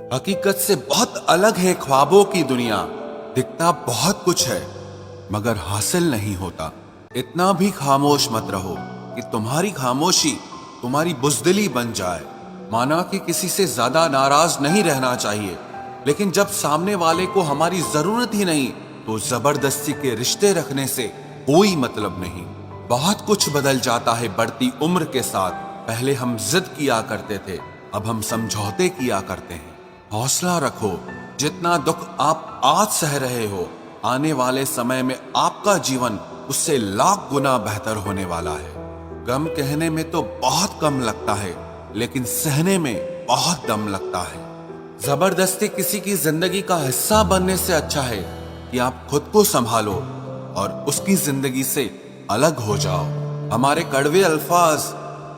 हकीकत से बहुत अलग है ख्वाबों की दुनिया। दिखता बहुत कुछ है मगर हासिल नहीं होता। इतना भी खामोश मत रहो कि तुम्हारी खामोशी तुम्हारी बुज़दिली बन जाए। माना कि किसी से ज्यादा नाराज नहीं रहना चाहिए, लेकिन जब सामने वाले को हमारी जरूरत ही नहीं तो जबरदस्ती के रिश्ते रखने से कोई मतलब नहीं। बहुत कुछ बदल जाता है बढ़ती उम्र के साथ। पहले हम जिद किया करते थे, अब हम समझौते किया करते हैं। हौसला रखो, जितना दुख आप आज सह रहे हो, आने वाले समय में आपका जीवन उससे लाख गुना बेहतर होने वाला है। गम कहने में तो बहुत कम लगता है, लेकिन सहने में बहुत दम लगता है। जबरदस्ती किसी की जिंदगी का हिस्सा बनने से अच्छा है कि आप खुद को संभालो और उसकी जिंदगी से अलग हो जाओ। हमारे कड़वे अल्फाज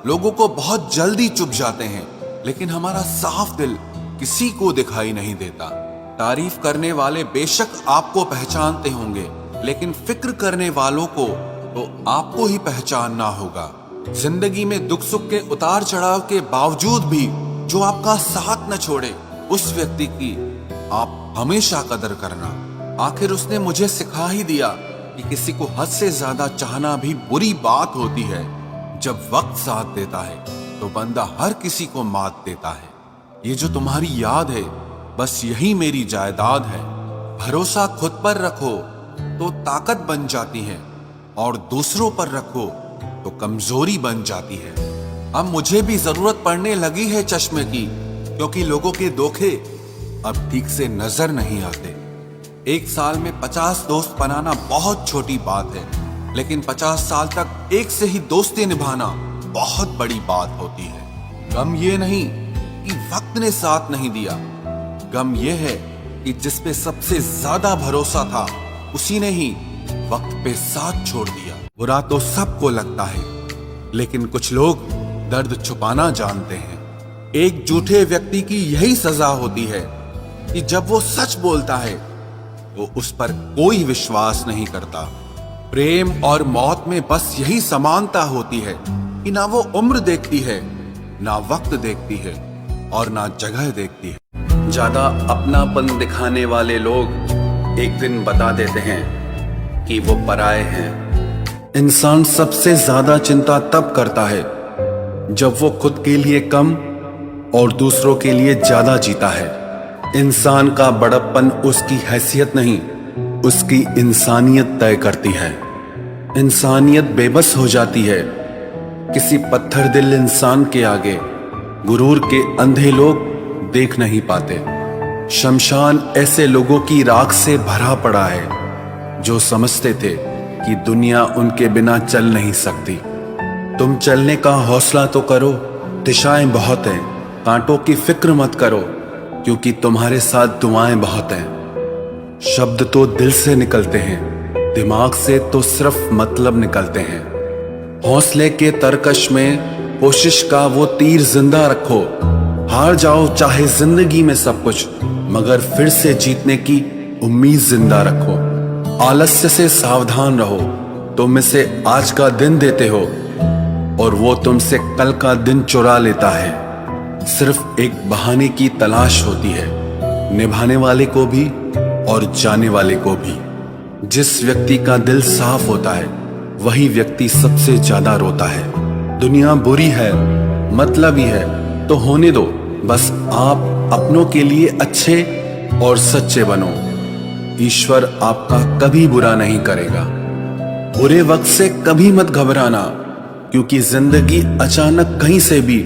लोगों को बहुत जल्दी चुभ जाते हैं, लेकिन हमारा साफ दिल किसी को दिखाई नहीं देता। तारीफ करने वाले बेशक आपको पहचानते होंगे, लेकिन फिक्र करने वालों को तो आपको ही पहचानना होगा। जिंदगी में दुख सुख के उतार चढ़ाव के बावजूद भी जो आपका साथ न छोड़े, उस व्यक्ति की आप हमेशा कदर करना। आखिर उसने मुझे सिखा ही दिया कि किसी को हद से ज्यादा चाहना भी बुरी बात होती है। जब वक्त साथ देता है तो बंदा हर किसी को मात देता है। ये जो तुम्हारी याद है, बस यही मेरी जायदाद है। भरोसा खुद पर रखो तो ताकत बन जाती है, और दूसरों पर रखो तो कमजोरी बन जाती है। अब मुझे भी जरूरत पड़ने लगी है चश्मे की, क्योंकि लोगों के धोखे अब ठीक से नजर नहीं आते। एक साल में 50 दोस्त बनाना बहुत छोटी बात है, लेकिन 50 साल तक एक से ही दोस्ती निभाना बहुत बड़ी बात होती है। गम ये नहीं कि वक्त ने साथ नहीं दिया, गम ये है कि जिस पे सबसे ज्यादा भरोसा था उसी ने ही वक्त पे साथ छोड़ दिया। बुरा तो सबको लगता है, लेकिन कुछ लोग दर्द छुपाना जानते हैं। एक झूठे व्यक्ति की यही सजा होती है कि जब वो सच बोलता है तो उस पर कोई विश्वास नहीं करता। प्रेम और मौत में बस यही समानता होती है कि ना वो उम्र देखती है, ना वक्त देखती है, और ना जगह देखती है। ज्यादा अपनापन दिखाने वाले लोग एक दिन बता देते हैं कि वो पराये हैं। इंसान सबसे ज्यादा चिंता तब करता है जब वो खुद के लिए कम और दूसरों के लिए ज्यादा जीता है। इंसान का बड़प्पन उसकी हैसियत नहीं, उसकी इंसानियत तय करती है। इंसानियत बेबस हो जाती है किसी पत्थर दिल इंसान के आगे। गुरूर के अंधे लोग देख नहीं पाते। शमशान ऐसे लोगों की राख से भरा पड़ा है जो समझते थे कि दुनिया उनके बिना चल नहीं सकती। तुम चलने का हौसला तो करो, दिशाएं बहुत हैं। कांटों की फिक्र मत करो, क्योंकि तुम्हारे साथ दुआएं बहुत हैं। शब्द तो दिल से निकलते हैं, दिमाग से तो सिर्फ मतलब निकलते हैं। हौसले के तरकश में कोशिश का वो तीर जिंदा रखो। हार जाओ चाहे जिंदगी में सब कुछ, मगर फिर से जीतने की उम्मीद जिंदा रखो। आलस्य से सावधान रहो। तुम इसे आज का दिन देते हो और वो तुमसे कल का दिन चुरा लेता है। सिर्फ एक बहाने की तलाश होती है, निभाने वाले को भी और जाने वाले को भी। जिस व्यक्ति का दिल साफ होता है वही व्यक्ति सबसे ज्यादा रोता है। दुनिया बुरी है, मतलबी है, तो होने दो। बस आप अपनों के लिए अच्छे और सच्चे बनो। ईश्वर आपका कभी बुरा नहीं करेगा। बुरे वक्त से कभी मत घबराना, क्योंकि जिंदगी अचानक कहीं से भी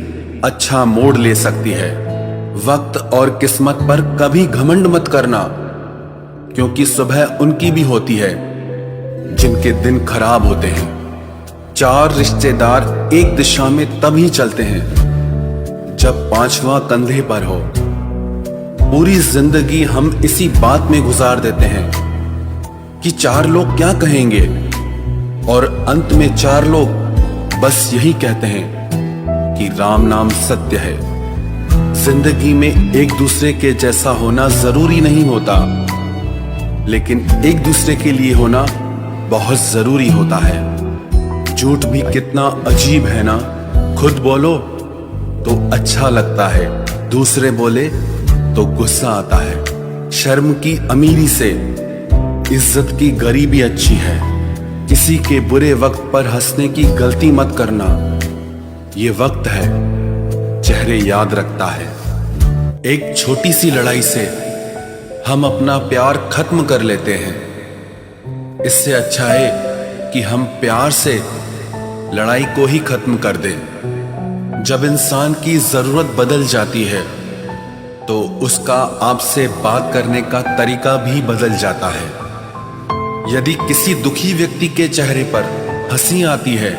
अच्छा मोड़ ले सकती है। वक्त और किस्मत पर कभी घमंड मत करना, क्योंकि सुबह उनकी भी होती है जिनके दिन खराब होते हैं। 4 रिश्तेदार एक दिशा में तभी चलते हैं जब 5वां कंधे पर हो। पूरी जिंदगी हम इसी बात में गुजार देते हैं कि 4 लोग क्या कहेंगे, और अंत में 4 लोग बस यही कहते हैं कि राम नाम सत्य है। जिंदगी में एक दूसरे के जैसा होना जरूरी नहीं होता, लेकिन एक दूसरे के लिए होना बहुत जरूरी होता है। झूठ भी कितना अजीब है ना। खुद बोलो तो अच्छा लगता है, दूसरे बोले तो गुस्सा आता है। शर्म की अमीरी से इज्जत की गरीबी अच्छी है। किसी के बुरे वक्त पर हंसने की गलती मत करना। ये वक्त है, चेहरे याद रखता है। एक छोटी सी लड़ाई से हम अपना प्यार खत्म कर लेते हैं। इससे अच्छा है कि हम प्यार से लड़ाई को ही खत्म कर दें। जब इंसान की जरूरत बदल जाती है तो उसका आपसे बात करने का तरीका भी बदल जाता है। यदि किसी दुखी व्यक्ति के चेहरे पर हंसी आती है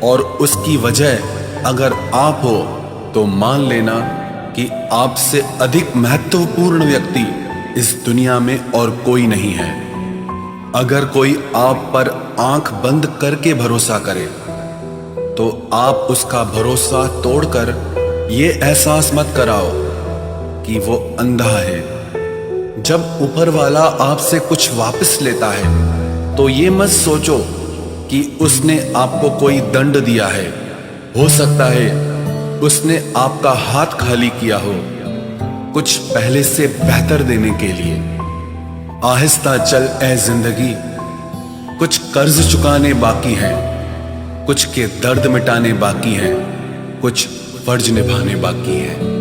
और उसकी वजह अगर आप हो, तो मान लेना कि आपसे अधिक महत्वपूर्ण व्यक्ति इस दुनिया में और कोई नहीं है। अगर कोई आप पर आंख बंद करके भरोसा करे तो आप उसका भरोसा तोड़कर ये एहसास मत कराओ कि वो अंधा है। जब ऊपर वाला आपसे कुछ वापस लेता है तो ये मत सोचो कि उसने आपको कोई दंड दिया है। हो सकता है उसने आपका हाथ खाली किया हो, कुछ पहले से बेहतर देने के लिए। आहिस्ता चल ए जिंदगी, कुछ कर्ज चुकाने बाकी हैं, कुछ के दर्द मिटाने बाकी हैं, कुछ फर्ज निभाने बाकी हैं।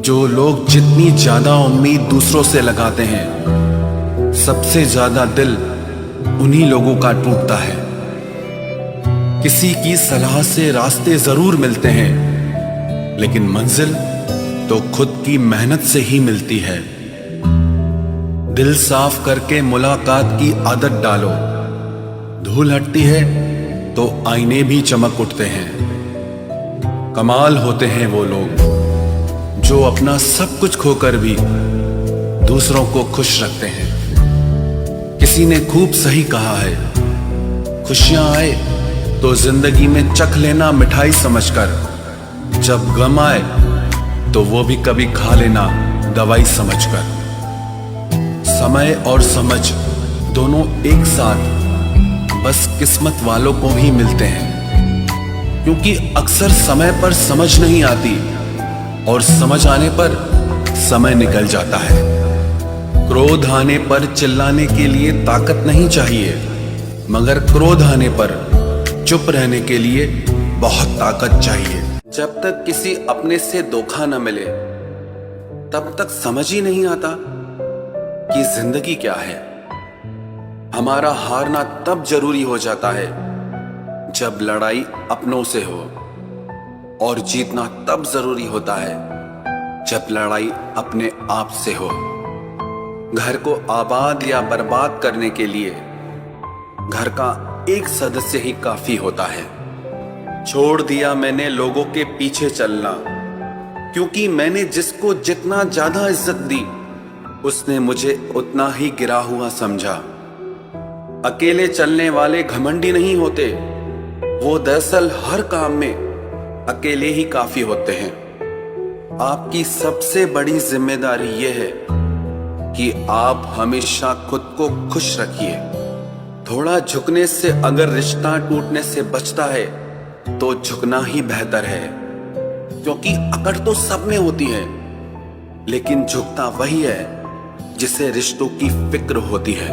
जो लोग जितनी ज्यादा उम्मीद दूसरों से लगाते हैं, सबसे ज्यादा दिल उन्हीं लोगों का टूटता है। किसी की सलाह से रास्ते जरूर मिलते हैं, लेकिन मंजिल तो खुद की मेहनत से ही मिलती है। दिल साफ करके मुलाकात की आदत डालो। धूल हटती है तो आईने भी चमक उठते हैं। कमाल होते हैं वो लोग जो अपना सब कुछ खोकर भी दूसरों को खुश रखते हैं। किसी ने खूब सही कहा है, खुशियां आए तो जिंदगी में चख लेना मिठाई समझकर, जब गम आए तो वो भी कभी खा लेना दवाई समझकर। समय और समझ दोनों एक साथ बस किस्मत वालों को ही मिलते हैं, क्योंकि अक्सर समय पर समझ नहीं आती और समझ आने पर समय निकल जाता है। क्रोध आने पर चिल्लाने के लिए ताकत नहीं चाहिए, मगर क्रोध आने पर चुप रहने के लिए बहुत ताकत चाहिए। जब तक किसी अपने से धोखा न मिले तब तक समझ ही नहीं आता कि जिंदगी क्या है। हमारा हारना तब जरूरी हो जाता है जब लड़ाई अपनों से हो, और जीतना तब जरूरी होता है जब लड़ाई अपने आप से हो। घर को आबाद या बर्बाद करने के लिए घर का एक सदस्य ही काफी होता है। छोड़ दिया मैंने लोगों के पीछे चलना, क्योंकि मैंने जिसको जितना ज्यादा इज्जत दी उसने मुझे उतना ही गिरा हुआ समझा। अकेले चलने वाले घमंडी नहीं होते, वो दरअसल हर काम में अकेले ही काफी होते हैं। आपकी सबसे बड़ी जिम्मेदारी यह है कि आप हमेशा खुद को खुश रखिए। थोड़ा झुकने से अगर रिश्ता टूटने से बचता है तो झुकना ही बेहतर है, क्योंकि अकड़ तो सब में होती है, लेकिन झुकता वही है जिसे रिश्तों की फिक्र होती है।